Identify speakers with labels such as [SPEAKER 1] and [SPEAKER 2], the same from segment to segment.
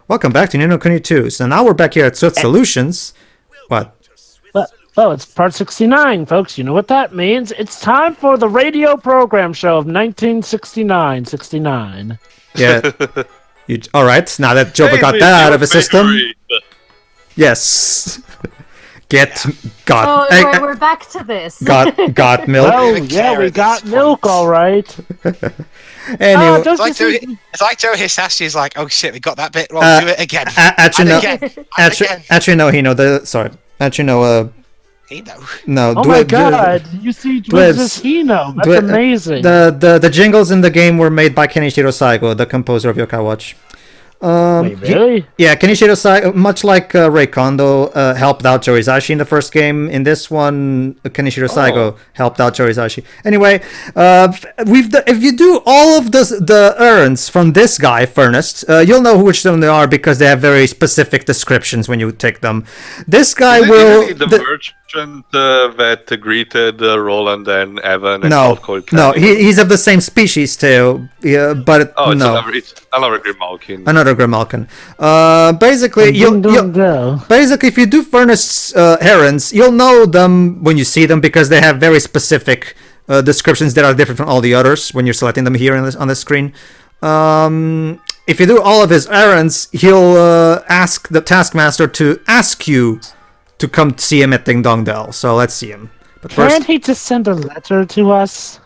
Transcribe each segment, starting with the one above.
[SPEAKER 1] Welcome back to Kuni 2. So now we're back here at Swift Solutions. What?
[SPEAKER 2] Well, it's part 69, folks. You know what that means. It's time for the radio program show of 1969.
[SPEAKER 1] Yeah. All right. Now that Jova got that out of his system. Yes.
[SPEAKER 3] We're back to this.
[SPEAKER 1] Got milk.
[SPEAKER 2] Oh, yeah, we got milk, all right.
[SPEAKER 1] Anyway,
[SPEAKER 4] it's like Joe Hisashi is like, oh shit, we got that bit wrong. Do it again.
[SPEAKER 1] Actually, no, he know the. Sorry. Actually, no.
[SPEAKER 4] He know.
[SPEAKER 1] No.
[SPEAKER 2] Oh my god! You see, this Hino. That's amazing.
[SPEAKER 1] The jingles in the game were made by Kenichiro Saigo, the composer of Yokai Watch.
[SPEAKER 2] Wait, really?
[SPEAKER 1] Kenichiro Saigo, much like Ray Kondo, helped out Joe Hisashi in the first game. In this one, Kenichiro Saigo helped out Joe Hisashi. Anyway, if you do all of the errands from this guy, Furnace, you'll know which of them they are because they have very specific descriptions when you take them. This guy will...
[SPEAKER 5] The merchant that greeted Roland and Evan and Cloudcoil Canyon.
[SPEAKER 1] No, he's of the same species too. Yeah, but no.
[SPEAKER 5] It's another Grimalkin.
[SPEAKER 1] Another Grimalkin. Basically, basically, if you do Furnace errands, you'll know them when you see them because they have very specific descriptions that are different from all the others when you're selecting them here on the screen. If you do all of his errands, he'll ask the Taskmaster to ask you to come see him at Ding Dong Dell. So let's see him. But
[SPEAKER 2] Can't he just send a letter to us?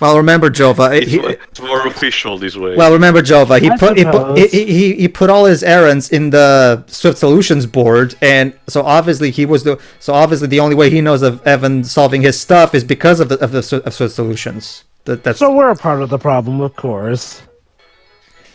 [SPEAKER 1] Well, remember Jova.
[SPEAKER 5] It's more official this way.
[SPEAKER 1] Well, remember Jova. He put all his errands in the Swift Solutions board, and so obviously the only way he knows of Evan solving his stuff is because of Swift Solutions.
[SPEAKER 2] So we're a part of the problem, of course.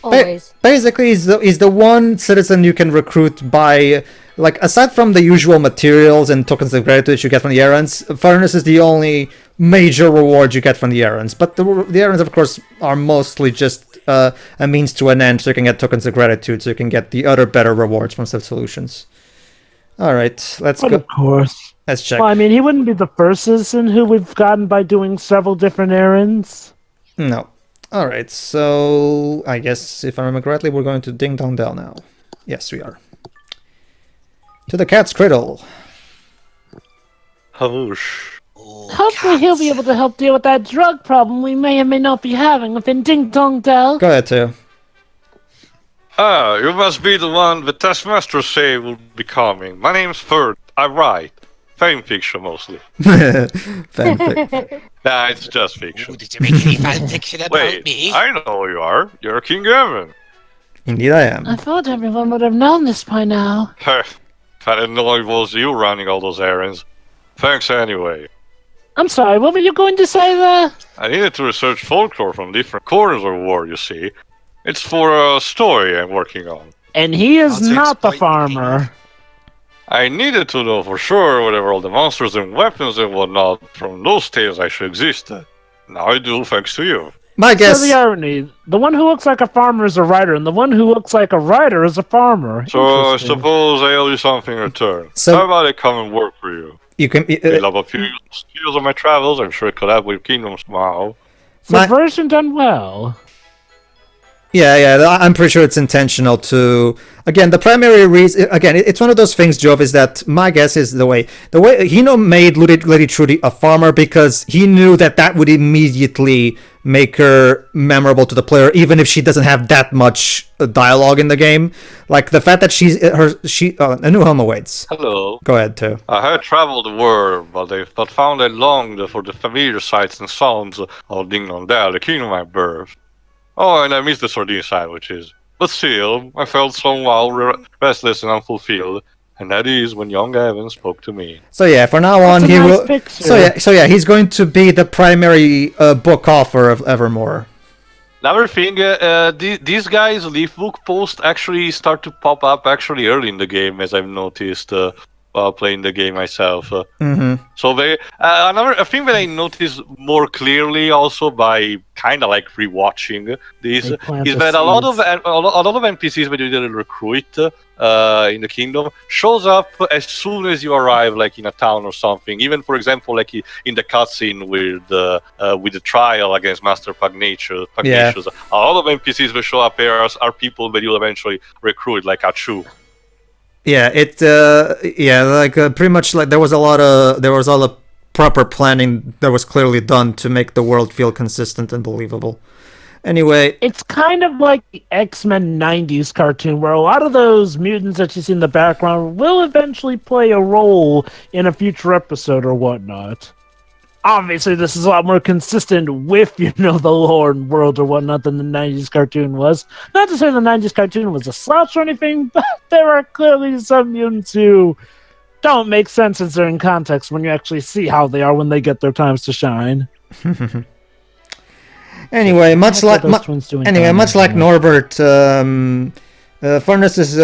[SPEAKER 3] Always.
[SPEAKER 1] Basically, he's the one citizen you can recruit by. Like, aside from the usual materials and tokens of gratitude you get from the errands, Furnace is the only major reward you get from the errands. But the errands, of course, are mostly just a means to an end, so you can get tokens of gratitude, so you can get the other better rewards from Swift Solutions. Alright, let's go.
[SPEAKER 2] Of course.
[SPEAKER 1] Let's check.
[SPEAKER 2] Well, I mean, he wouldn't be the first citizen who we've gotten by doing several different errands.
[SPEAKER 1] No. Alright, so I guess, if I remember correctly, we're going to Ding Dong Dell now. Yes, we are. To the cat's cradle.
[SPEAKER 2] Hopefully he'll be able to help deal with that drug problem we may or may not be having within Ding Dong Dell.
[SPEAKER 1] Go ahead, too.
[SPEAKER 5] You must be the one the Taskmaster say will be coming. My name's Ferd. I write. Fan fiction, mostly.
[SPEAKER 1] Fanfic.
[SPEAKER 5] Nah, it's just fiction.
[SPEAKER 4] Ooh, did you make any fan fiction about me?
[SPEAKER 5] I know who you are. You're King Evan.
[SPEAKER 1] Indeed I am.
[SPEAKER 2] I thought everyone would have known this by now.
[SPEAKER 5] If I didn't know it was you running all those errands. Thanks anyway.
[SPEAKER 2] I'm sorry, what were you going to say there?
[SPEAKER 5] I needed to research folklore from different corners of the world, you see. It's for a story I'm working on.
[SPEAKER 2] And he is not the farmer.
[SPEAKER 5] I needed to know for sure whatever all the monsters and weapons and whatnot from those tales actually existed. Now I do, thanks to you.
[SPEAKER 1] My guess...
[SPEAKER 2] So the irony, the one who looks like a farmer is a writer, and the one who looks like a writer is a farmer.
[SPEAKER 5] So I suppose I owe you something in return.
[SPEAKER 1] So,
[SPEAKER 5] how about I come and work for you?
[SPEAKER 1] You can...
[SPEAKER 5] Build up a few skills on my travels, I'm sure it could help with Kingdom somehow.
[SPEAKER 2] Subversion done well.
[SPEAKER 1] Yeah, I'm pretty sure it's intentional to... Again, the primary reason... Again, it's one of those things, Jove, is that my guess is the way Hino made Lady Trudy a farmer because he knew that would immediately make her memorable to the player, even if she doesn't have that much dialogue in the game. Like, the fact that a new home awaits.
[SPEAKER 5] Hello.
[SPEAKER 1] Go ahead, too.
[SPEAKER 5] I had traveled the world, but found I longed for the familiar sights and sounds of Ding Dong Dell, the kingdom I birthed. Oh, and I missed the sardine sandwiches. But still, I felt somehow restless and unfulfilled, and that is when young Evan spoke to me.
[SPEAKER 1] So yeah, for now on, he will.
[SPEAKER 2] Picture.
[SPEAKER 1] So yeah, he's going to be the primary book author of Evermore.
[SPEAKER 5] Another thing, these guys' leaf book posts actually start to pop up actually early in the game, as I've noticed. while playing the game myself.
[SPEAKER 1] Mm-hmm.
[SPEAKER 5] So another thing that I noticed more clearly also by kind of like rewatching this is that a lot of NPCs that you didn't recruit in the kingdom shows up as soon as you arrive, like in a town or something. Even for example, like in the cutscene with the trial against Master Pugnacious, a lot of NPCs that show up here are people that you'll eventually recruit, like Achu.
[SPEAKER 1] Yeah, pretty much like there was all the proper planning that was clearly done to make the world feel consistent and believable. Anyway,
[SPEAKER 2] it's kind of like the X-Men 90s cartoon where a lot of those mutants that you see in the background will eventually play a role in a future episode or whatnot. Obviously, this is a lot more consistent with, the lore and world or whatnot than the 90s cartoon was. Not to say the 90s cartoon was a slouch or anything, but there are clearly some mutants who don't make sense as they're in context when you actually see how they are when they get their times to shine.
[SPEAKER 1] Anyway, much like Norbert, Furnaces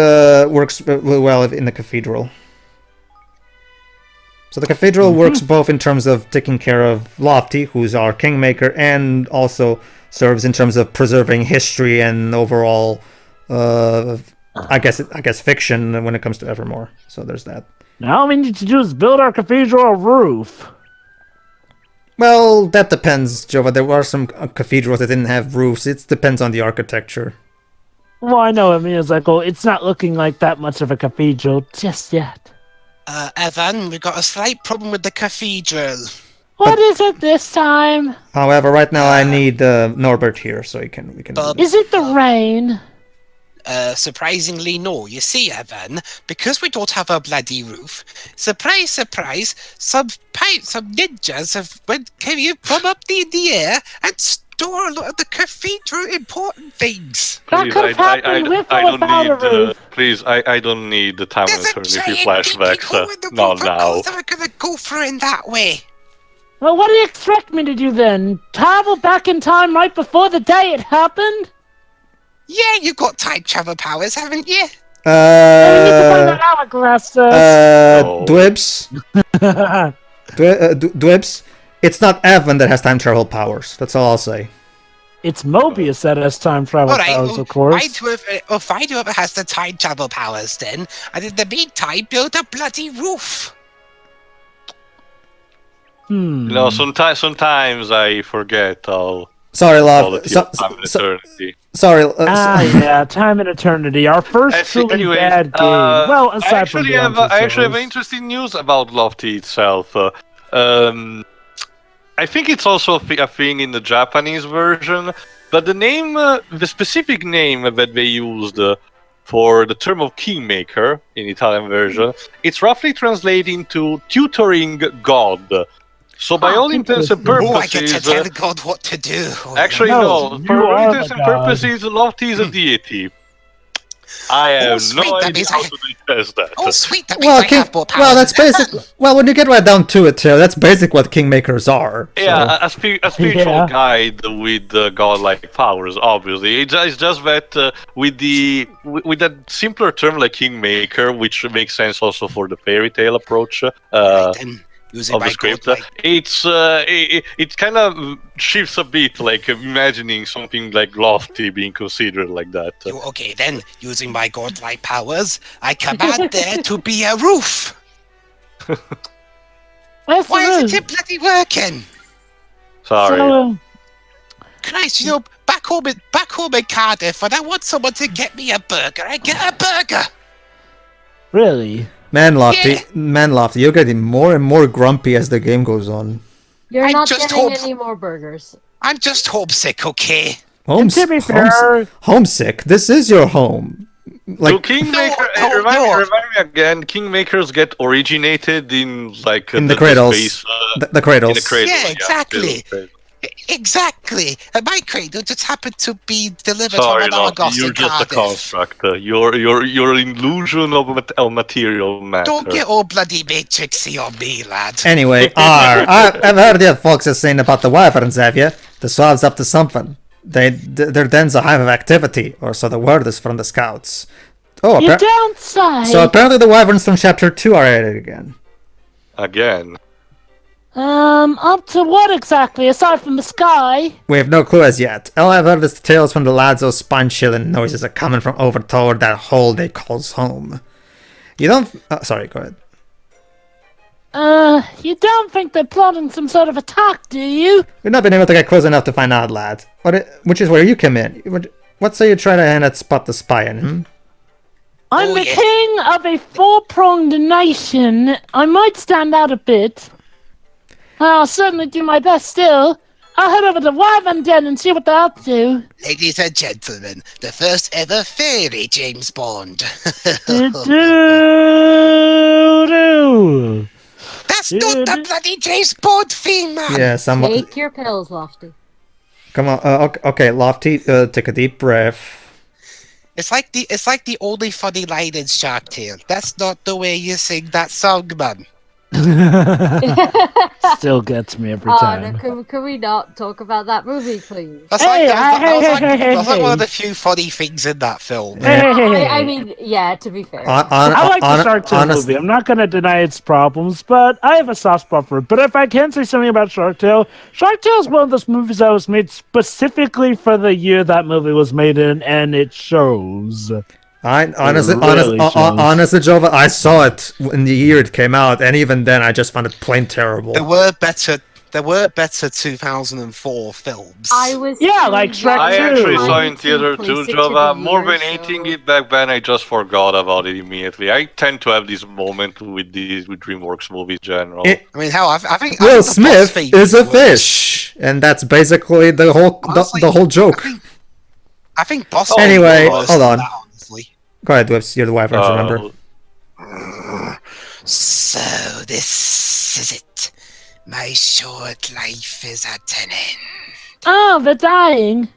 [SPEAKER 1] works really well in the cathedral. So the cathedral works both in terms of taking care of Lofty, who's our kingmaker, and also serves in terms of preserving history and overall, I guess fiction when it comes to Evermore. So there's that.
[SPEAKER 2] Now all we need to do is build our cathedral roof.
[SPEAKER 1] Well, that depends, Jova. There are some cathedrals that didn't have roofs. It depends on the architecture.
[SPEAKER 2] Well, I know. I mean, it's not looking like that much of a cathedral just yet.
[SPEAKER 4] Evan, we've got a slight problem with the cathedral.
[SPEAKER 2] What is it this time?
[SPEAKER 1] However, right now I need Norbert here, so we can.
[SPEAKER 2] Is it the rain?
[SPEAKER 4] Surprisingly, no. You see, Evan, because we don't have a bloody roof, surprise, surprise, some ninjas came here from up in the air and stole a lot of the cathedral important things.
[SPEAKER 2] That could have happened with or without a roof.
[SPEAKER 5] Please, I don't need the time and eternity flashbacks. Not now.
[SPEAKER 4] We're gonna go through in that way.
[SPEAKER 2] Well, what do you expect me to do then? Travel back in time right before the day it happened?
[SPEAKER 4] Yeah, you got time travel powers, haven't you?
[SPEAKER 2] We need to find that hourglass.
[SPEAKER 1] Dwibs. Dwibs. It's not Evan that has time travel powers. That's all I'll say.
[SPEAKER 2] It's Mobius that has time travel powers, of course.
[SPEAKER 4] If I do whoever has the time travel powers, then, and in the meantime, build a bloody roof.
[SPEAKER 5] Sometimes I forget how.
[SPEAKER 1] Sorry, love.
[SPEAKER 5] Time and eternity.
[SPEAKER 1] Sorry.
[SPEAKER 2] Yeah, time and eternity. Our first truly bad game. Well, aside from
[SPEAKER 5] I actually have interesting news about Lofty itself. I think it's also a thing in the Japanese version, but the specific name that they used for the term of kingmaker in Italian version, it's roughly translating to tutoring god. So by all intents and purposes,
[SPEAKER 4] I get to tell God what to do.
[SPEAKER 5] Actually, no. For all intents and purposes, Lofty is a deity. I have no idea how to test that.
[SPEAKER 4] Oh, sweet! That means I have more powers.
[SPEAKER 1] Well, that's basic. Well, when you get right down to it, that's basic what kingmakers are. So.
[SPEAKER 5] Yeah, a spiritual guide with godlike powers. Obviously, it's just that with that simpler term like kingmaker, which makes sense also for the fairy tale approach. Of the script, it kind of shifts a bit, like imagining something like Lofty being considered like that.
[SPEAKER 4] Okay, then, using my godlike powers, I command there to be a roof. Why isn't it bloody working?
[SPEAKER 5] Sorry.
[SPEAKER 4] Christ, back home in Cardiff, when I want someone to get me a burger, I get a burger.
[SPEAKER 2] Really?
[SPEAKER 1] Man, Lofty, you're getting more and more grumpy as the game goes on.
[SPEAKER 3] You're not getting any more burgers.
[SPEAKER 4] I'm just homesick, okay?
[SPEAKER 1] Homesick? This is your home.
[SPEAKER 5] Like Kingmaker, remind me again, Kingmakers get originated in
[SPEAKER 1] the cradles. The cradles.
[SPEAKER 5] In the cradle,
[SPEAKER 4] yeah, exactly. Exactly. And my cradle just happened to be delivered from an Argos in Cardiff.
[SPEAKER 5] You're just a construct. You're an illusion of material matter.
[SPEAKER 4] Don't get all bloody matrixy on me, lad.
[SPEAKER 1] Anyway, I've heard you folks are saying about the wyverns, have you? The Swab's up to something. Their den's a hive of activity, or so the word is from the scouts. Oh,
[SPEAKER 2] You don't say.
[SPEAKER 1] so apparently the wyverns from chapter 2 are at it again.
[SPEAKER 5] Again.
[SPEAKER 2] Up to what exactly, aside from the sky?
[SPEAKER 1] We have no clue as yet. All I've heard is the tales from the lads of spine-chilling noises are coming from over toward that hole they calls home. You don't... sorry, go ahead.
[SPEAKER 2] You don't think they're plotting some sort of attack, do you?
[SPEAKER 1] We've not been able to get close enough to find out, lad. Which is where you come in. What say you try to hand that spot the spy in, hmm?
[SPEAKER 2] I'm the king of a four-pronged nation. I might stand out a bit. I'll certainly do my best still. I'll head over to Wyvern Den and see what they're up to.
[SPEAKER 4] Ladies and gentlemen, the first ever fairy James Bond.
[SPEAKER 2] Do-do-do.
[SPEAKER 4] That's not the bloody James Bond theme, man!
[SPEAKER 1] Yeah, someone...
[SPEAKER 3] Take your pills, Lofty.
[SPEAKER 1] Come on, okay, Lofty, take a deep breath.
[SPEAKER 4] It's like the only funny line in Shark Tale. That's not the way you sing that song, man.
[SPEAKER 2] Still gets me every
[SPEAKER 3] Oh,
[SPEAKER 2] time.
[SPEAKER 3] no, can we not talk about that movie, please?
[SPEAKER 4] That's like one of the few funny things in that film.
[SPEAKER 3] I mean, yeah, to be fair.
[SPEAKER 2] I like the Shark Tale movie. I'm not going to deny its problems, but I have a soft spot for it. But if I can say something about Shark Tale is one of those movies that was made specifically for the year that movie was made in, and it shows.
[SPEAKER 1] Honestly, Jova, I saw it in the year it came out, and even then, I just found it plain terrible.
[SPEAKER 4] There were better 2004 films.
[SPEAKER 2] Like Shrek 2.
[SPEAKER 5] I actually saw in theater too, Jova. More than anything back then, I just forgot about it immediately. I tend to have this moment with DreamWorks movies in general.
[SPEAKER 4] I mean, hell, I think
[SPEAKER 1] Will Smith is a fish, and that's basically the whole joke.
[SPEAKER 4] I think Boss.
[SPEAKER 1] Anyway, hold on. Go ahead, Whips. You're the wyverns, remember?
[SPEAKER 4] So this is it. My short life is at an end.
[SPEAKER 2] Oh, they're dying.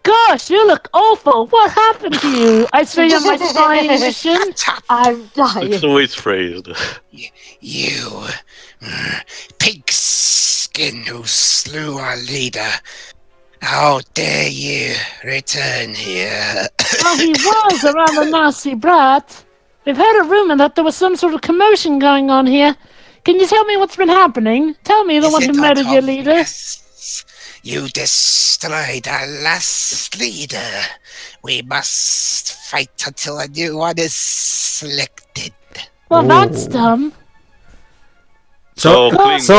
[SPEAKER 2] Gosh, you look awful. What happened to you? I see you're my spying mission.
[SPEAKER 3] I'm dying.
[SPEAKER 5] It's the way it's phrased.
[SPEAKER 4] You, pigskin who slew our leader. How dare you return here?
[SPEAKER 2] Well, he was a rather nasty brat. We've heard a rumor that there was some sort of commotion going on here. Can you tell me what's been happening? Tell me the one who murdered your leader.
[SPEAKER 4] Yes. You destroyed our last leader. We must fight until a new one is selected.
[SPEAKER 2] Well, that's dumb.
[SPEAKER 1] So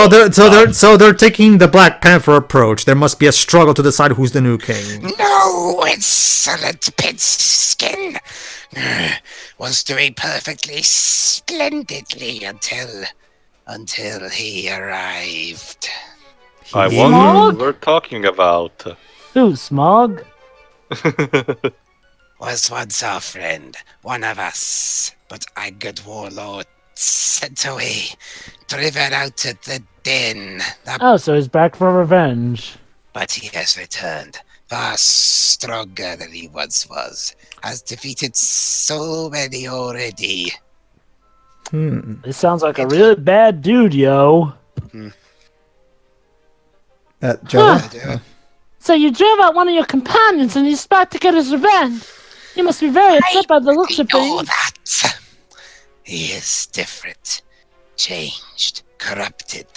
[SPEAKER 1] they're taking the Black Panther approach. There must be a struggle to decide who's the new king.
[SPEAKER 4] No, insolent pigskin was doing perfectly splendidly until he arrived.
[SPEAKER 5] I wonder what we're talking about.
[SPEAKER 2] Who, Smog?
[SPEAKER 4] Was once our friend, one of us, but our good warlord sent away, driven out of the den.
[SPEAKER 2] Oh, so he's back for revenge.
[SPEAKER 4] But he has returned, far stronger than he once was. Has defeated so many already.
[SPEAKER 2] This sounds like a really bad dude, yo. So you drove out one of your companions and he's back to get his revenge. You must be very upset by the looks of things.
[SPEAKER 4] That. He is different, changed, corrupted.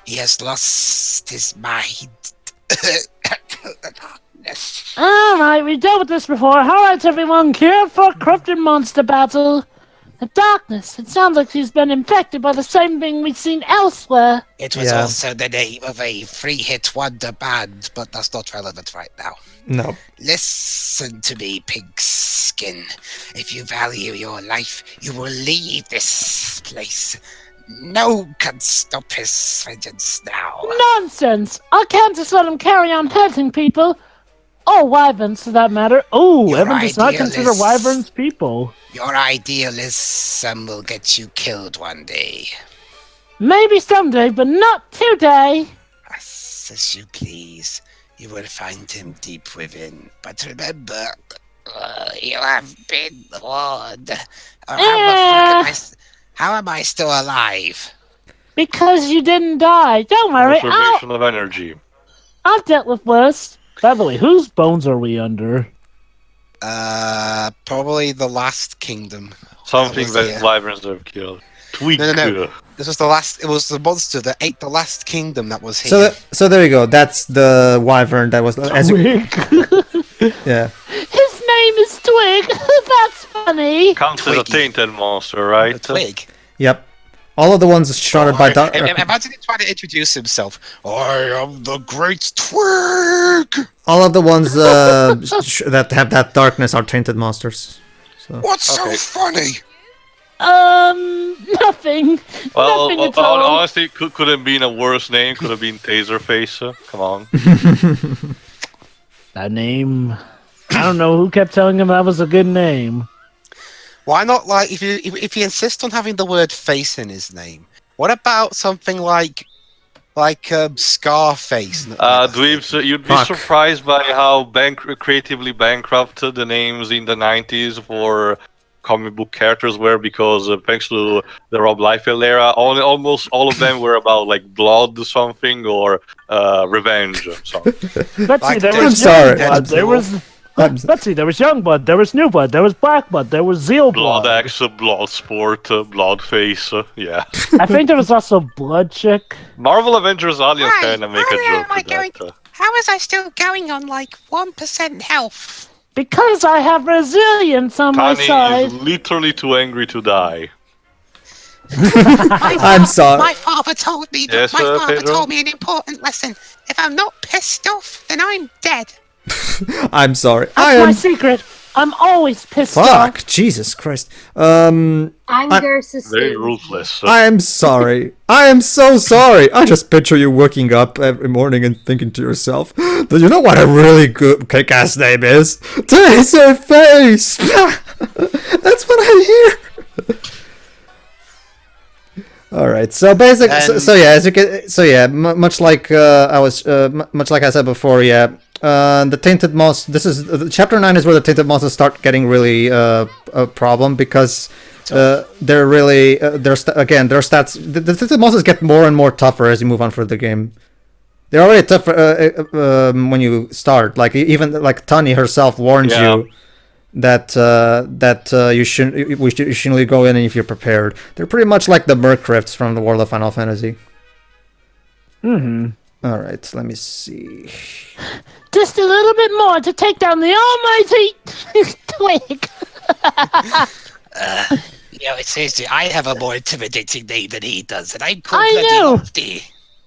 [SPEAKER 4] He has lost his mind.
[SPEAKER 2] Alright, we dealt with this before. Alright, everyone, gear for corrupted monster battle. The darkness. It sounds like he's been infected by the same thing we've seen elsewhere.
[SPEAKER 4] It was also the name of a three-hit wonder band, but that's not relevant right now.
[SPEAKER 1] No.
[SPEAKER 4] Listen to me, pigskin. If you value your life, you will leave this place. No can stop his vengeance now.
[SPEAKER 2] Nonsense! I can't just let him carry on hurting people. Or wyverns, for that matter. Oh, Evan does not consider wyverns people.
[SPEAKER 4] Your idealism will get you killed one day.
[SPEAKER 2] Maybe someday, but not today.
[SPEAKER 4] As you please. You will find him deep within. But remember, you have been warned. How am I still alive?
[SPEAKER 2] Because you didn't die. Don't worry.
[SPEAKER 5] Conservation of energy.
[SPEAKER 2] I've dealt with worse. By the way, whose bones are we under?
[SPEAKER 4] Probably the last kingdom.
[SPEAKER 5] Something that wyverns have killed. Twig.
[SPEAKER 4] No. This was the last. It was the monster that ate the last kingdom that was here.
[SPEAKER 1] So there you go. That's the wyvern that was. Yeah.
[SPEAKER 2] His name is Twig. That's funny.
[SPEAKER 5] Counts as a tainted monster, right?
[SPEAKER 4] Twig.
[SPEAKER 1] Yep. All of the ones shrouded by dark.
[SPEAKER 4] Imagine him trying to introduce himself. I am the Great Twig.
[SPEAKER 1] All of the ones that have that darkness are tainted monsters. So.
[SPEAKER 4] What's so funny?
[SPEAKER 2] Nothing.
[SPEAKER 5] Well,
[SPEAKER 2] Nothing at all.
[SPEAKER 5] honestly, could have been a worse name. Could have been Taserface. Come on.
[SPEAKER 2] That name. I don't know who kept telling him that was a good name.
[SPEAKER 4] Why not, like, if you insist on having the word face in his name, what about something like Scarface?
[SPEAKER 5] Dweebs, you'd be surprised by how creatively bankrupted the names in the 90s for comic book characters were, because thanks to the Rob Liefeld era, almost all of them were about like blood something or revenge or something.
[SPEAKER 2] Let's see, there was Youngblood, there was Newblood, there was Blackblood, there was Zealblood.
[SPEAKER 5] Blood Axe, Blood Sport, Blood Face, yeah.
[SPEAKER 2] I think there was also Blood Chick.
[SPEAKER 5] Marvel Avengers Alliance kind of make a joke with that.
[SPEAKER 4] How was I still going on like 1% health?
[SPEAKER 2] Because I have resilience on my side.
[SPEAKER 5] Is literally too angry to die.
[SPEAKER 1] I'm sorry.
[SPEAKER 4] My father told me
[SPEAKER 5] Yes,
[SPEAKER 4] told me an important lesson. If I'm not pissed off, then I'm dead.
[SPEAKER 1] I'm sorry.
[SPEAKER 2] That's my secret. I'm always pissed off.
[SPEAKER 1] Fuck, Jesus Christ.
[SPEAKER 3] Anger sustains.
[SPEAKER 5] Very ruthless.
[SPEAKER 1] I am sorry. I am so sorry. I just picture you waking up every morning and thinking to yourself, do you know what a really good kick-ass name is? Taserface! That's what I hear. All right. So basically, much like much like I said before, yeah. The tainted monsters. This is chapter 9 is where the tainted monsters start getting really a problem, because they're really their stats. The tainted monsters get more and more tougher as you move on through the game. They're already tough when you start. Like even like Tani herself warns you that you shouldn't go in if you're prepared. They're pretty much like the Mercrypts from the world of Final Fantasy.
[SPEAKER 2] Mm-hmm.
[SPEAKER 1] All right, let me see.
[SPEAKER 2] Just a little bit more to take down the almighty Twig.
[SPEAKER 4] It's easy. I have a more intimidating name than he does, and I'm called Bloody Lofty.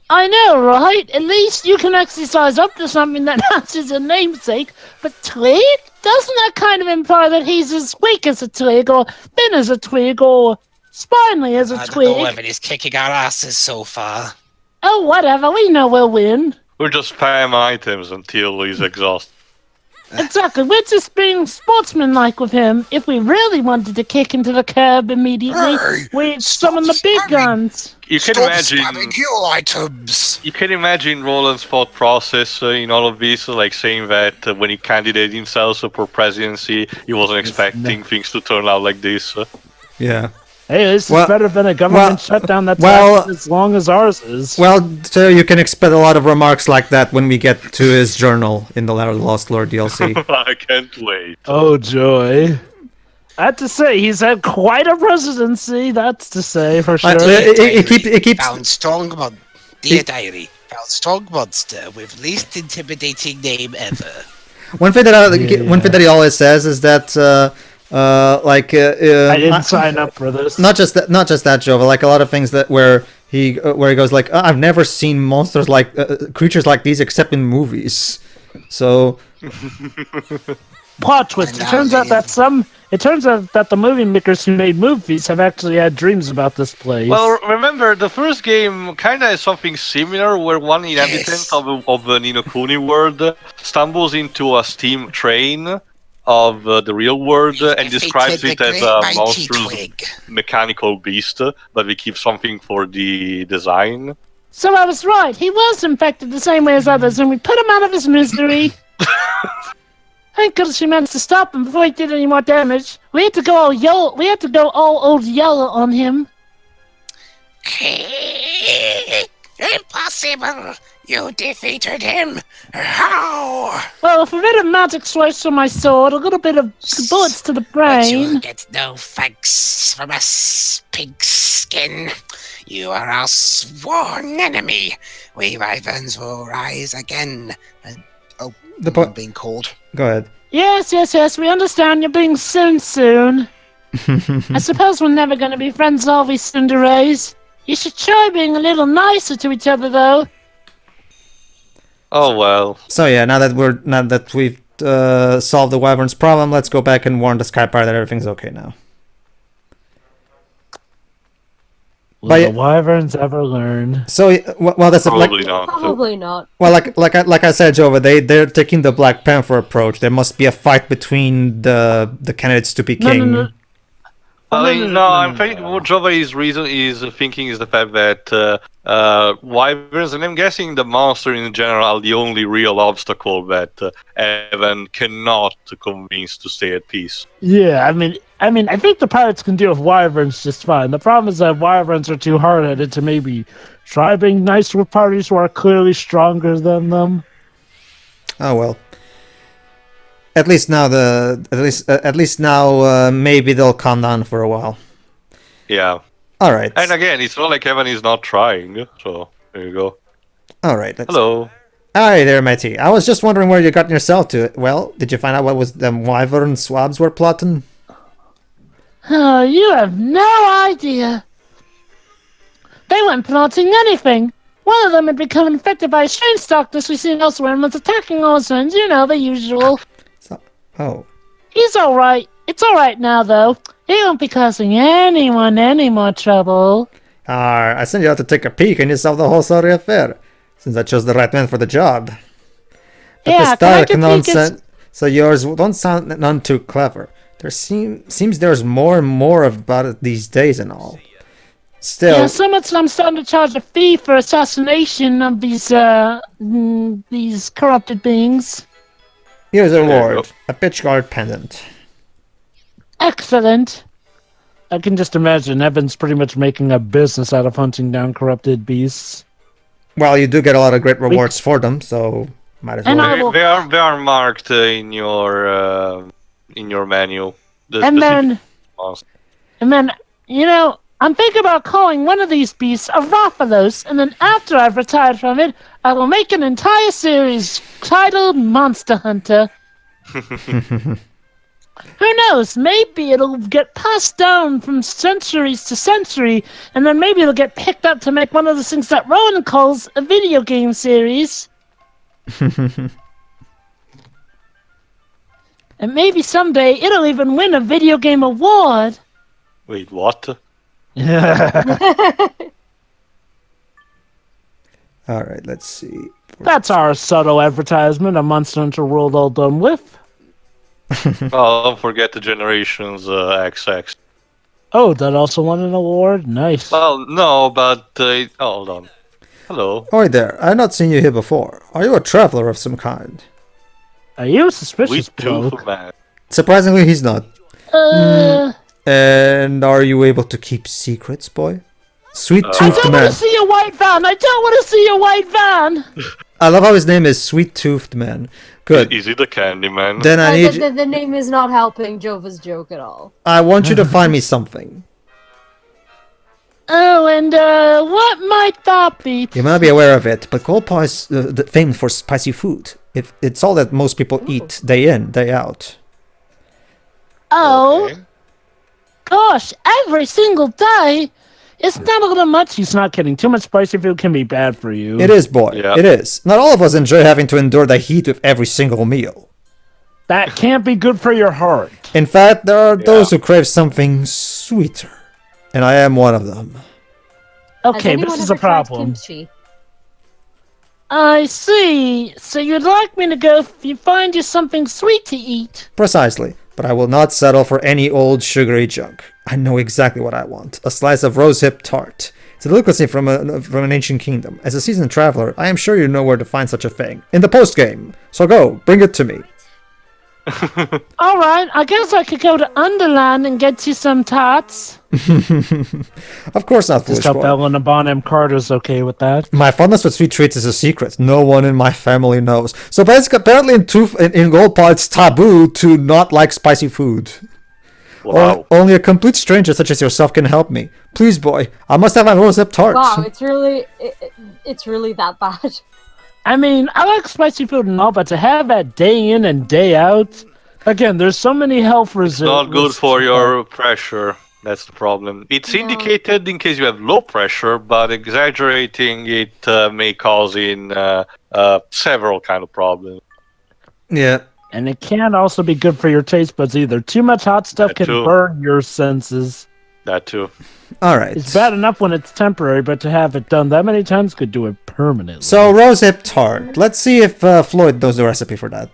[SPEAKER 2] I know, right? At least you can exercise up to something that matches a namesake. But Twig? Doesn't that kind of imply that he's as weak as a twig, or thin as a twig, or spindly as a twig?
[SPEAKER 4] I don't know if he's kicking our asses so far.
[SPEAKER 2] Oh, whatever. We know we'll win.
[SPEAKER 5] We'll just spam items until he's exhausted.
[SPEAKER 2] Exactly. We're just being sportsmanlike with him. If we really wanted to kick him to the curb immediately, we'd summon the big guns.
[SPEAKER 5] You can imagine
[SPEAKER 4] heal items.
[SPEAKER 5] You can imagine Roland's thought process in all of this, like saying that when he candidated himself for presidency, he wasn't expecting things to turn out like this.
[SPEAKER 1] Yeah.
[SPEAKER 2] Hey, this is better than a government shutdown that's as long as ours is.
[SPEAKER 1] Well, so you can expect a lot of remarks like that when we get to his journal in the Lost Lore DLC.
[SPEAKER 5] I can't wait.
[SPEAKER 2] Oh, joy. I have to say, he's had quite a presidency, that's to say, for sure.
[SPEAKER 1] It keeps...
[SPEAKER 4] Found strong monster. Dear Diary. Found strong monster with least intimidating name ever.
[SPEAKER 1] One thing that he always says is that... I
[SPEAKER 2] didn't sign up for this.
[SPEAKER 1] Not just that, Joe, but like a lot of things that where he goes like, I've never seen monsters like creatures like these except in movies. So
[SPEAKER 2] plot twist. It turns out that the movie makers who made movies have actually had dreams about this place.
[SPEAKER 5] Well, remember the first game kind of has something similar, where one inhabitant of the Ni no Kuni world stumbles into a steam train of the real world and describes it as a monstrous mechanical beast, but we keep something for the design.
[SPEAKER 2] So I was right. He was infected the same way as others, and we put him out of his misery. Thank goodness we managed to stop him before he did any more damage. We had to go all yellow. We had to go all old yellow on him.
[SPEAKER 4] Impossible! You defeated him? How?
[SPEAKER 2] Well, with a bit of magic slice from my sword, a little bit of bullets to the
[SPEAKER 4] But you'll
[SPEAKER 2] brain.
[SPEAKER 4] get no thanks from us, pigskin. You are our sworn enemy. We wyverns will rise again. I'm being called.
[SPEAKER 1] Go ahead.
[SPEAKER 2] Yes, we understand you're being soon. I suppose we're never going to be friends always, Cinderella's. You should try being a little nicer to each other, though.
[SPEAKER 5] Oh well.
[SPEAKER 1] So yeah, now that we've solved the wyvern's problem, let's go back and warn the skypirate that everything's okay now.
[SPEAKER 2] Will the wyverns ever learn?
[SPEAKER 1] So well, that's
[SPEAKER 5] Probably not.
[SPEAKER 3] Probably not.
[SPEAKER 1] Well, like I said, Jova, they're taking the Black Panther approach. There must be a fight between the candidates to be king.
[SPEAKER 2] No.
[SPEAKER 5] I'm thinking what Jova's reason is thinking is the fact that wyverns, and I'm guessing the monster in general, are the only real obstacle that Evan cannot convince to stay at peace.
[SPEAKER 2] Yeah, I mean, I think the pirates can deal with wyverns just fine. The problem is that wyverns are too hard-headed to maybe try being nice with parties who are clearly stronger than them.
[SPEAKER 1] Oh well. At least now maybe they'll calm down for a while.
[SPEAKER 5] Yeah.
[SPEAKER 1] All right.
[SPEAKER 5] And again, it's not like Evan is not trying. So there you go.
[SPEAKER 1] All right.
[SPEAKER 5] Hello.
[SPEAKER 1] Hi there, matey. I was just wondering where you got yourself to. Well, did you find out what was them wyvern swabs were plotting?
[SPEAKER 2] Oh, you have no idea. They weren't plotting anything. One of them had become infected by a strange darkness we see elsewhere and was attacking our sons. You know, the usual.
[SPEAKER 1] Oh.
[SPEAKER 2] He's alright. It's alright now, though. He won't be causing anyone any more trouble.
[SPEAKER 1] I sent you out to take a peek and you solved the whole sorry affair. Since I chose the right man for the job. But
[SPEAKER 2] Yeah,
[SPEAKER 1] this dark nonsense. So yours don't sound none too clever. There seems there's more and more about it these days and all. Still.
[SPEAKER 2] Yeah, I'm starting to charge a fee for assassination of these corrupted beings.
[SPEAKER 1] Here's a reward. A pitch guard pendant.
[SPEAKER 2] Excellent. I can just imagine Evan's pretty much making a business out of hunting down corrupted beasts.
[SPEAKER 1] Well, you do get a lot of great rewards for them, so might as well.
[SPEAKER 5] They are marked in your menu.
[SPEAKER 2] And then, you know, I'm thinking about calling one of these beasts a Raphalos, and then after I've retired from it, I will make an entire series titled Monster Hunter. Who knows? Maybe it'll get passed down from centuries to century, and then maybe it'll get picked up to make one of the things that Rowan calls a video game series. And maybe someday it'll even win a video game award.
[SPEAKER 5] Wait, what?
[SPEAKER 1] Alright, let's see.
[SPEAKER 2] That's our subtle advertisement, a Monster Hunter World all done with.
[SPEAKER 5] Oh, don't forget the Generations XX.
[SPEAKER 2] Oh, that also won an award? Nice.
[SPEAKER 5] Well, no, but hold on. Hello.
[SPEAKER 1] Oi there, I've not seen you here before. Are you a traveler of some kind?
[SPEAKER 2] Are you a suspicious
[SPEAKER 5] We do,
[SPEAKER 2] bloke?
[SPEAKER 5] man.
[SPEAKER 1] Surprisingly, he's not. And are you able to keep secrets, boy? Sweet
[SPEAKER 2] I
[SPEAKER 1] Toothed
[SPEAKER 2] don't want
[SPEAKER 1] Man.
[SPEAKER 2] to see a white van! I don't want to see a white van!
[SPEAKER 1] I love how his name is Sweet Toothed Man. Good.
[SPEAKER 5] Is it the Candyman?
[SPEAKER 1] Then I need.
[SPEAKER 3] The name is not helping Jova's joke at all.
[SPEAKER 1] I want you to find me something.
[SPEAKER 2] Oh, and what might that be?
[SPEAKER 1] You might be aware of it, but Golpa is famed for spicy food. It's all that most people eat day in, day out.
[SPEAKER 2] Oh,
[SPEAKER 5] Okay.
[SPEAKER 2] gosh, every single day? Isn't that a little much? He's not kidding. Too much spicy food can be bad for you.
[SPEAKER 1] It is, boy.
[SPEAKER 5] Yeah.
[SPEAKER 1] It is. Not all of us enjoy having to endure the heat with every single meal.
[SPEAKER 2] That can't be good for your heart.
[SPEAKER 1] In fact, there are those who crave something sweeter. And I am one of them.
[SPEAKER 2] Okay,
[SPEAKER 3] Has
[SPEAKER 2] this
[SPEAKER 3] anyone
[SPEAKER 2] is a
[SPEAKER 3] ever tried
[SPEAKER 2] problem.
[SPEAKER 3] kimchi?
[SPEAKER 2] I see. So you'd like me to go find you something sweet to eat?
[SPEAKER 1] Precisely. But I will not settle for any old sugary junk. I know exactly what I want. A slice of rosehip tart. It's a delicacy from an ancient kingdom. As a seasoned traveler, I am sure you know where to find such a thing. In the post-game. So go, bring it to me.
[SPEAKER 2] All right, I guess I could go to Underland and get you some tots.
[SPEAKER 1] Of course not,
[SPEAKER 2] Just
[SPEAKER 1] foolish
[SPEAKER 2] hope
[SPEAKER 1] boy.
[SPEAKER 2] Helena Bonham Carter's okay with that.
[SPEAKER 1] My fondness for sweet treats is a secret. No one in my family knows. So basically, apparently in Goldpaw, it's taboo to not like spicy food.
[SPEAKER 5] Wow.
[SPEAKER 1] Only a complete stranger such as yourself can help me. Please, boy, I must have my rosehip tart.
[SPEAKER 3] Wow, it's really that bad.
[SPEAKER 2] I mean, I like spicy food and all, but to have that day in and day out, again, there's so many health
[SPEAKER 5] It's not good for your pressure. That's the problem. It's
[SPEAKER 3] No.
[SPEAKER 5] indicated in case you have low pressure, but exaggerating it may cause several kind of problems.
[SPEAKER 1] Yeah.
[SPEAKER 2] And it can also be good for your taste buds either. Too much hot stuff
[SPEAKER 5] That
[SPEAKER 2] can
[SPEAKER 5] too.
[SPEAKER 2] burn your senses.
[SPEAKER 5] That too.
[SPEAKER 1] All right.
[SPEAKER 2] It's bad enough when it's temporary, but to have it done that many times could do it permanently.
[SPEAKER 1] So rosehip tart. Let's see if Floyd knows the recipe for that.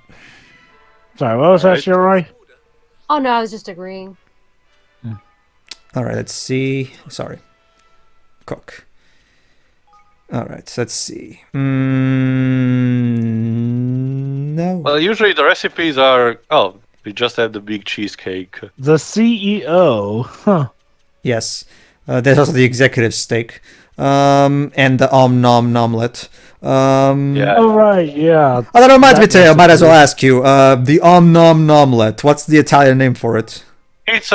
[SPEAKER 2] Sorry, what was that, Shiroi?
[SPEAKER 3] Oh no, I was just agreeing.
[SPEAKER 1] All right. Let's see. Sorry. Cook. All right. So let's see. No.
[SPEAKER 5] Well, usually the recipes are. Oh, we just have the big cheesecake.
[SPEAKER 2] The CEO. Huh.
[SPEAKER 1] Yes. There's also the executive steak. And the nom nomlet.
[SPEAKER 5] Yeah.
[SPEAKER 2] Oh, right, yeah.
[SPEAKER 1] Oh, that reminds me,
[SPEAKER 2] That
[SPEAKER 1] Teo. I might as well
[SPEAKER 2] recipe.
[SPEAKER 1] ask you. The nom nomlet. What's the Italian name for it?
[SPEAKER 5] It's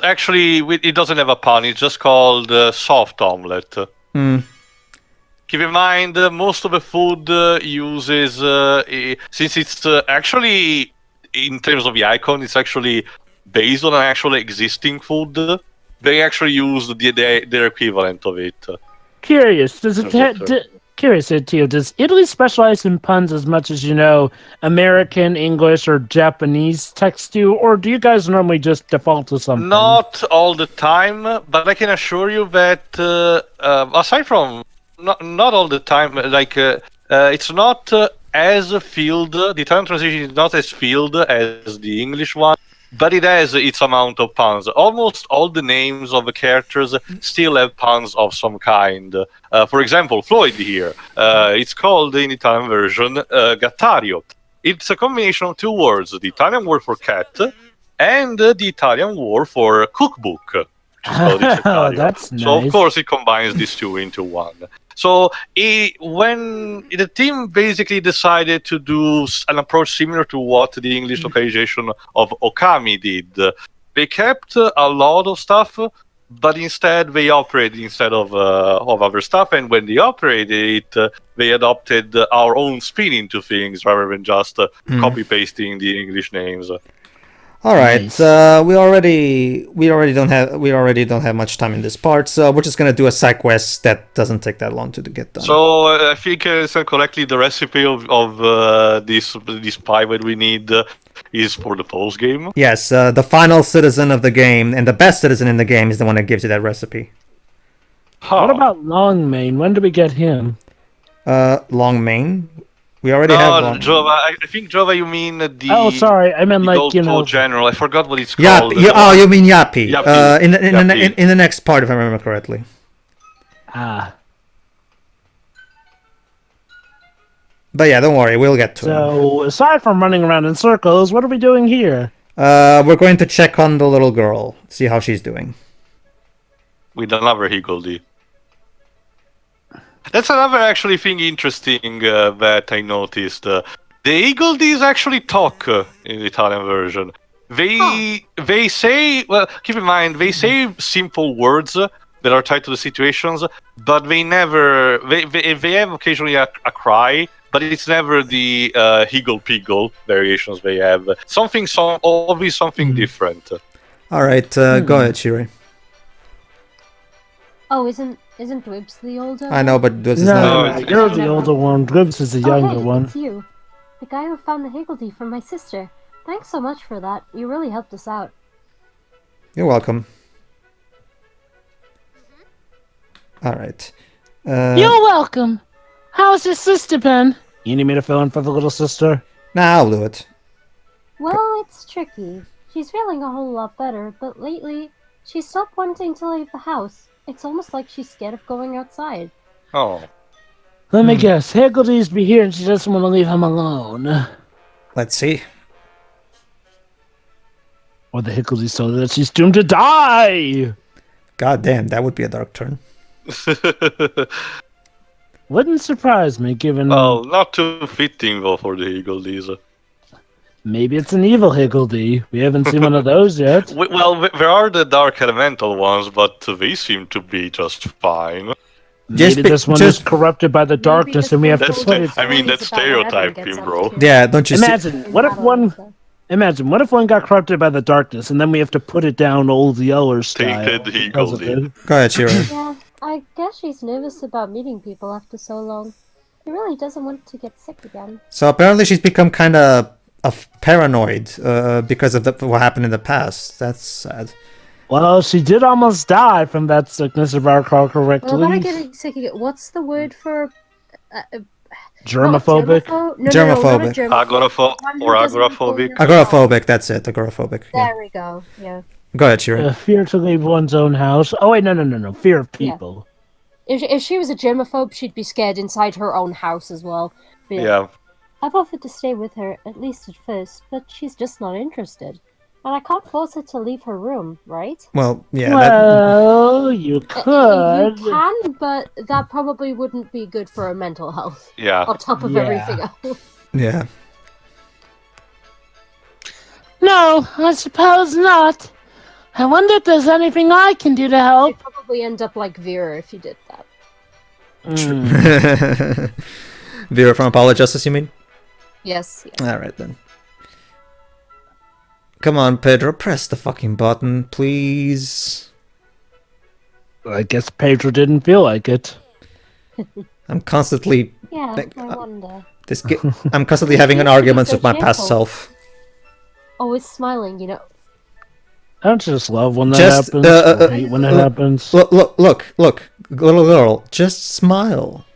[SPEAKER 5] actually it doesn't have a pun. It's just called soft omelette. Keep in mind, most of the food uses since it's actually in terms of the icon, it's actually based on an actual existing food. They actually use their equivalent of it.
[SPEAKER 2] Curious, does it
[SPEAKER 5] Okay,
[SPEAKER 2] curious, Tio, does Italy specialize in puns as much as, American, English, or Japanese text do, or do you guys normally just default to something?
[SPEAKER 5] Not all the time, but I can assure you that aside from not all the time, like it's not as filled. The Italian translation is not as filled as the English one, but it has its amount of puns. Almost all the names of the characters still have puns of some kind. For example, Floyd here. It's called in Italian version Gattario. It's a combination of two words: the Italian word for cat and the Italian word for cookbook. Which is called Gattario.
[SPEAKER 2] That's nice.
[SPEAKER 5] So of course it combines these two into one. So when the team basically decided to do an approach similar to what the English localization of Okami did, they kept a lot of stuff, but instead they operated instead of other stuff. And when they operated it, they adopted our own spin into things rather than just copy pasting the English names.
[SPEAKER 1] All right.
[SPEAKER 2] Nice.
[SPEAKER 1] We already don't have much time in this part, so we're just gonna do a side quest that doesn't take that long to get done.
[SPEAKER 5] So I think I said correctly, the recipe of this pie that we need is for the post game.
[SPEAKER 1] Yes, the final citizen of the game and the best citizen in the game is the one that gives you that recipe.
[SPEAKER 2] What about Longmane? When do we get him?
[SPEAKER 1] Longmane. We already have
[SPEAKER 5] No,
[SPEAKER 1] one.
[SPEAKER 5] Jova. I think Jova, you mean the.
[SPEAKER 2] Oh, sorry, I meant
[SPEAKER 5] the
[SPEAKER 2] like,
[SPEAKER 5] old general. I forgot what it's
[SPEAKER 1] Yappy.
[SPEAKER 5] called.
[SPEAKER 1] Oh, you mean Yappy?
[SPEAKER 5] Yappy.
[SPEAKER 1] In the next part, if I remember correctly.
[SPEAKER 2] Ah.
[SPEAKER 1] But yeah, don't worry, we'll get to him.
[SPEAKER 2] So, aside from running around in circles, what are we doing here?
[SPEAKER 1] We're going to check on the little girl, see how she's doing.
[SPEAKER 5] With another higgledy. That's another actually thing interesting that I noticed. The higgledies actually talk in the Italian version. They say, well, keep in mind, they say simple words that are tied to the situations, but they never, they have occasionally a cry, but it's never the higgle-piggle variations they have. Always something different.
[SPEAKER 1] All right, go ahead, Shiri.
[SPEAKER 3] Oh, isn't Dwibs the older?
[SPEAKER 1] I know, but this is
[SPEAKER 2] No,
[SPEAKER 1] not.
[SPEAKER 2] you're the older one. Gribbs is the younger
[SPEAKER 3] hey,
[SPEAKER 2] one.
[SPEAKER 3] It's you. The guy who found the higgledy from my sister. Thanks so much for that. You really helped us out.
[SPEAKER 1] You're welcome. All right.
[SPEAKER 2] You're welcome. How's your sister been? You need me to fill in for the little sister?
[SPEAKER 1] Nah, I'll do it.
[SPEAKER 3] Well, it's tricky. She's feeling a whole lot better, but lately, she stopped wanting to leave the house. It's almost like she's scared of going outside.
[SPEAKER 5] Oh.
[SPEAKER 2] Let me guess. Higgledy's be here and she doesn't want to leave him alone.
[SPEAKER 1] Let's see.
[SPEAKER 2] Or the Higgledy told her that she's doomed to die.
[SPEAKER 1] God damn, that would be a dark turn.
[SPEAKER 2] Wouldn't surprise me, given
[SPEAKER 5] Well, not too fitting though for the Higgledies.
[SPEAKER 2] maybe it's an evil Higgledy. We haven't seen one of those yet.
[SPEAKER 5] Well, there are the dark elemental ones, but they seem to be just fine.
[SPEAKER 2] Maybe this one is corrupted by the darkness, and we have to
[SPEAKER 5] That's
[SPEAKER 2] put it.
[SPEAKER 5] I mean, that's stereotyping, bro.
[SPEAKER 1] Yeah, don't you see?
[SPEAKER 2] Imagine what if one got corrupted by the darkness, and then we have to put it down old Yeller style.
[SPEAKER 5] Tainted Higgledy.
[SPEAKER 1] Go ahead, Shira.
[SPEAKER 3] Yeah, I guess she's nervous about meeting people after so long. She really doesn't want to get sick again.
[SPEAKER 1] So apparently she's become kind of paranoid because of what happened in the past. That's sad.
[SPEAKER 2] Well, she did almost die from that sickness, if I recall correctly.
[SPEAKER 3] Well, about getting sick again. What's the word for...
[SPEAKER 2] Germophobic?
[SPEAKER 1] Germophobic.
[SPEAKER 5] Agoraphobic.
[SPEAKER 1] Agoraphobic, that's it. Agoraphobic. Yeah.
[SPEAKER 3] There we go, yeah.
[SPEAKER 1] Go ahead, Shira.
[SPEAKER 2] Fear to leave one's own house. Oh, wait, no. Fear of people.
[SPEAKER 3] If she was a germaphobe, she'd be scared inside her own house as well. But
[SPEAKER 5] Yeah.
[SPEAKER 3] I've offered to stay with her, at least at first, but she's just not interested. And I can't force her to leave her room, right?
[SPEAKER 1] Well, yeah.
[SPEAKER 2] Well, you could.
[SPEAKER 3] You can, but that probably wouldn't be good for her mental health.
[SPEAKER 5] Yeah.
[SPEAKER 3] On top of everything else.
[SPEAKER 1] Yeah.
[SPEAKER 2] No, I suppose not. I wonder if there's anything I can do to help.
[SPEAKER 3] You'd probably end up like Vera if you did that.
[SPEAKER 1] Vera from Apollo Justice, you mean?
[SPEAKER 3] Yes.
[SPEAKER 1] Alright then. Come on, Pedro, press the fucking button, please.
[SPEAKER 2] I guess Pedro didn't feel like it.
[SPEAKER 1] I'm constantly...
[SPEAKER 3] Yeah, I wonder.
[SPEAKER 1] I'm constantly having an argument
[SPEAKER 3] so
[SPEAKER 1] with my past
[SPEAKER 3] gentle.
[SPEAKER 1] self.
[SPEAKER 3] Always smiling, you know.
[SPEAKER 2] I don't just love when that
[SPEAKER 1] Just,
[SPEAKER 2] happens. Or hate when it happens.
[SPEAKER 1] Look, little girl, just smile.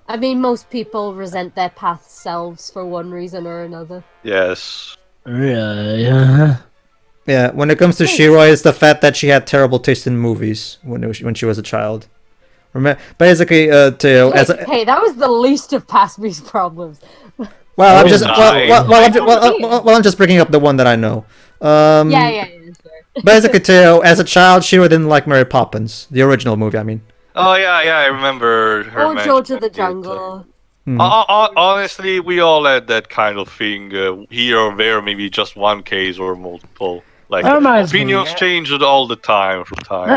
[SPEAKER 3] I mean, most people resent their past selves for one reason or another.
[SPEAKER 5] Yes.
[SPEAKER 2] Yeah.
[SPEAKER 1] Yeah, when it comes to Shira, it's the fact that she had terrible taste in movies when she was a child. Basically,
[SPEAKER 3] Hey, that was the least of Pasby's problems.
[SPEAKER 1] Well, I'm
[SPEAKER 5] Oh,
[SPEAKER 1] just
[SPEAKER 5] nice.
[SPEAKER 1] I'm just bringing up the one that I know.
[SPEAKER 3] Yeah, sure.
[SPEAKER 1] Basically, Teo, as a child, Shira didn't like Mary Poppins, the original movie. I mean.
[SPEAKER 5] Oh yeah, I remember her.
[SPEAKER 3] Or George of the
[SPEAKER 5] mentioning it.
[SPEAKER 3] Jungle.
[SPEAKER 5] Honestly, we all had that kind of thing here or there, maybe just one case or multiple. Like
[SPEAKER 2] That reminds me,
[SPEAKER 5] opinions changed all the time from time.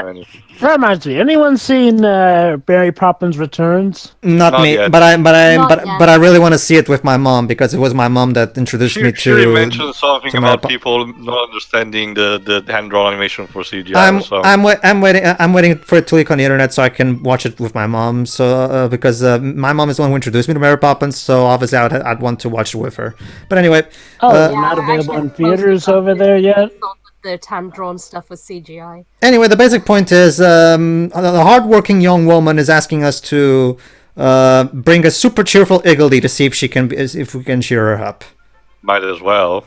[SPEAKER 2] That reminds me. Anyone seen Mary Poppins Returns?
[SPEAKER 1] Not me,
[SPEAKER 5] yet.
[SPEAKER 1] but
[SPEAKER 3] Not yet.
[SPEAKER 1] I really want to see it with my mom because it was my mom that introduced me to.
[SPEAKER 5] She mentioned something
[SPEAKER 1] to Mary
[SPEAKER 5] about people not understanding the hand-drawn animation for CGI.
[SPEAKER 1] I'm waiting for it to leak on the internet so I can watch it with my mom. So because my mom is the one who introduced me to Mary Poppins, so obviously I'd want to watch it with her. But anyway,
[SPEAKER 2] Not available in theaters over there yet.
[SPEAKER 3] The hand-drawn stuff was CGI.
[SPEAKER 1] Anyway, the basic point is a hardworking young woman is asking us to bring a super cheerful Iggledy to see if we can cheer her up.
[SPEAKER 5] Might as well.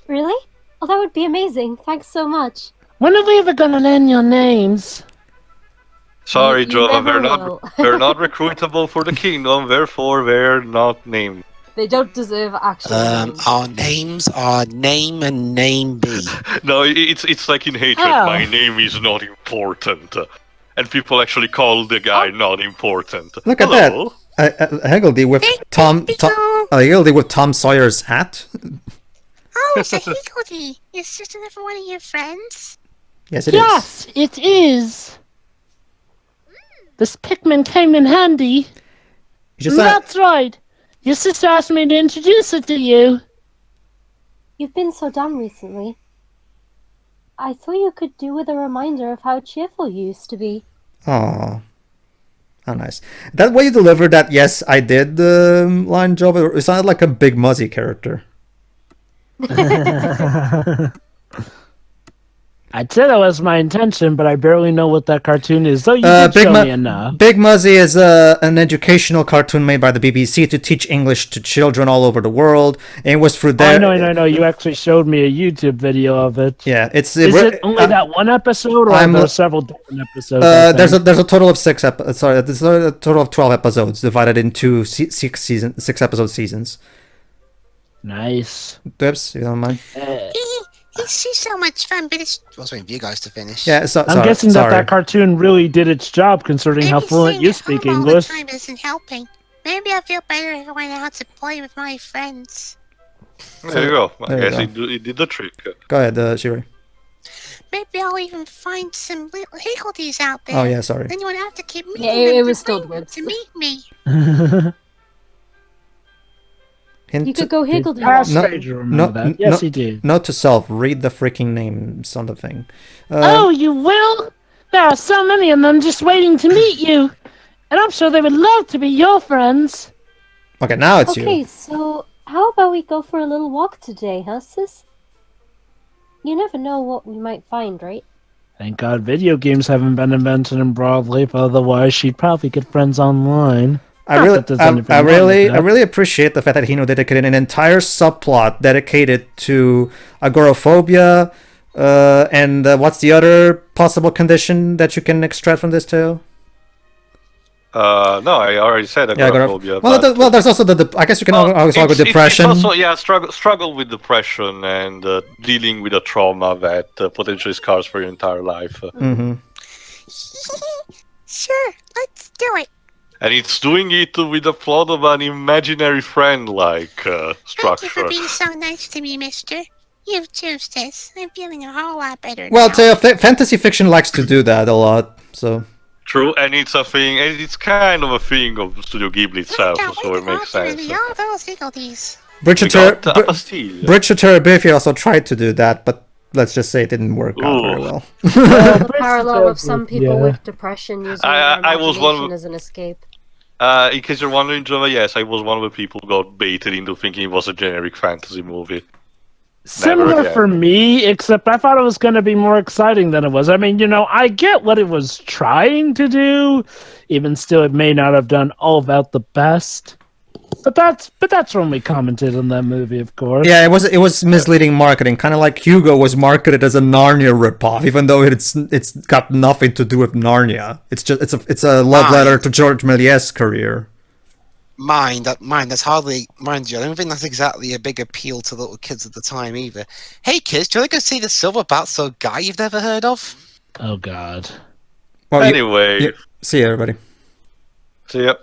[SPEAKER 3] Really? Oh, that would be amazing. Thanks so much.
[SPEAKER 2] When are we ever gonna learn your names?
[SPEAKER 5] Sorry,
[SPEAKER 3] You
[SPEAKER 5] Joe,
[SPEAKER 3] never
[SPEAKER 5] they're
[SPEAKER 3] will.
[SPEAKER 5] not recruitable for the kingdom, therefore they're not named.
[SPEAKER 3] They don't deserve actual names.
[SPEAKER 4] Our names are name and name be.
[SPEAKER 5] No, it's like in Hatred.
[SPEAKER 2] Oh.
[SPEAKER 5] My name is not important, and people actually call the guy not important.
[SPEAKER 1] Look at
[SPEAKER 5] Hello?
[SPEAKER 1] that, a Higgledy with Higgledy with Tom Sawyer's hat.
[SPEAKER 6] Oh, it's a Higgledy. It's just another one of your friends.
[SPEAKER 1] Yes, it is.
[SPEAKER 2] Yes, it is. This Pikmin came in handy. That's right. Your sister asked me to introduce it to you.
[SPEAKER 3] You've been so down recently. I thought you could do with a reminder of how cheerful you used to be.
[SPEAKER 1] Aw. How nice. That way you delivered that yes, I did line, Job, it sounded like a Big Muzzy character.
[SPEAKER 2] I said that was my intention, but I barely know what that cartoon is, so you did show me enough.
[SPEAKER 1] Big Muzzy is an educational cartoon made by the BBC to teach English to children all over the world. And it was through there.
[SPEAKER 2] I know. You actually showed me a YouTube video of it.
[SPEAKER 1] Yeah,
[SPEAKER 2] Is it only that one episode, or are there several different episodes?
[SPEAKER 1] There's a total of 6 episodes. Sorry, there's a total of 12 episodes divided into 6 episode seasons.
[SPEAKER 2] Nice.
[SPEAKER 1] Dibs, you don't mind?
[SPEAKER 6] She's so much fun, but it's
[SPEAKER 4] I was waiting for you guys to finish.
[SPEAKER 1] Yeah, so,
[SPEAKER 2] I'm guessing that cartoon really did its job, considering how
[SPEAKER 6] maybe
[SPEAKER 2] fluent you
[SPEAKER 6] staying at
[SPEAKER 2] speak
[SPEAKER 6] home
[SPEAKER 2] English.
[SPEAKER 6] all the time isn't helping. Maybe I feel better if I went out to play with my friends.
[SPEAKER 5] There you go. I
[SPEAKER 1] there you
[SPEAKER 5] guess
[SPEAKER 1] go.
[SPEAKER 5] he did the trick.
[SPEAKER 1] Go ahead, Shiri.
[SPEAKER 6] Maybe I'll even find some little higgledies out there.
[SPEAKER 1] Oh, yeah, sorry.
[SPEAKER 6] Then you won't have to keep meeting
[SPEAKER 3] Yeah,
[SPEAKER 6] them
[SPEAKER 3] it
[SPEAKER 6] to
[SPEAKER 3] was still
[SPEAKER 6] bring them
[SPEAKER 3] good.
[SPEAKER 6] to meet me.
[SPEAKER 1] Hint
[SPEAKER 3] You could go Higgledy.
[SPEAKER 2] Past
[SPEAKER 1] No,
[SPEAKER 2] Pedro, remember
[SPEAKER 1] no,
[SPEAKER 2] that. Yes,
[SPEAKER 1] no.
[SPEAKER 2] he did.
[SPEAKER 1] Note to self, read the freaking names on the thing.
[SPEAKER 2] Oh, you will? There are so many of them just waiting to meet you. And I'm sure they would love to be your friends.
[SPEAKER 1] Okay, now it's
[SPEAKER 3] Okay,
[SPEAKER 1] you.
[SPEAKER 3] so how about we go for a little walk today, huh, sis? You never know what we might find, right?
[SPEAKER 2] Thank God video games haven't been invented in Broadleaf, otherwise she'd probably get friends online.
[SPEAKER 1] I
[SPEAKER 2] Not
[SPEAKER 1] really,
[SPEAKER 2] that there's anything
[SPEAKER 1] I
[SPEAKER 2] wrong with
[SPEAKER 1] really,
[SPEAKER 2] that.
[SPEAKER 1] I really appreciate the fact that Hino dedicated an entire subplot dedicated to agoraphobia, and what's the other possible condition that you can extract from this too?
[SPEAKER 5] No, I already said
[SPEAKER 1] Yeah,
[SPEAKER 5] agoraphobia.
[SPEAKER 1] well, there's also I guess you can also argue depression.
[SPEAKER 5] It's also, struggle with depression and dealing with a trauma that potentially scars for your entire life.
[SPEAKER 1] Mm-hmm.
[SPEAKER 6] Sure, let's do it.
[SPEAKER 5] And it's doing it with the plot of an imaginary friend-like structure.
[SPEAKER 6] Thank you for being so nice to me, mister. You too, sis. I'm feeling a whole lot better
[SPEAKER 1] Well,
[SPEAKER 6] now.
[SPEAKER 1] fantasy fiction likes to do that a lot, so.
[SPEAKER 5] True, and it's a thing, and it's kind of a thing of Studio Ghibli itself,
[SPEAKER 6] I can't
[SPEAKER 5] so
[SPEAKER 6] wait
[SPEAKER 5] it
[SPEAKER 6] to go
[SPEAKER 5] makes
[SPEAKER 6] out there and
[SPEAKER 5] sense.
[SPEAKER 6] eat all those higgledies.
[SPEAKER 1] Bridge of
[SPEAKER 5] got a pastille.
[SPEAKER 1] Terabithia also tried to do that, but let's just say it didn't work out very well.
[SPEAKER 3] The parallel of some people
[SPEAKER 2] Yeah.
[SPEAKER 3] with depression using
[SPEAKER 5] I
[SPEAKER 3] their
[SPEAKER 5] was one
[SPEAKER 3] imagination
[SPEAKER 5] of-
[SPEAKER 3] as an escape.
[SPEAKER 5] In case you're wondering, Java, yes, I was one of the people who got baited into thinking it was a generic fantasy movie.
[SPEAKER 2] Similar
[SPEAKER 5] again.
[SPEAKER 2] for me, except I thought it was going to be more exciting than it was. I mean, I get what it was trying to do. Even still, it may not have done all about the best. But that's when we commented on that movie, of course.
[SPEAKER 1] Yeah, it was misleading marketing, kind of like Hugo was marketed as a Narnia ripoff, even though it's got nothing to do with Narnia. It's a love letter to George Méliès' career.
[SPEAKER 4] That's hardly, mind you, I don't think that's exactly a big appeal to little kids at the time either. Hey kids, do you want to go see the Silver Bat guy you've never heard of?
[SPEAKER 2] Oh God.
[SPEAKER 1] Well,
[SPEAKER 5] Anyway,
[SPEAKER 1] see you, everybody.
[SPEAKER 5] see ya.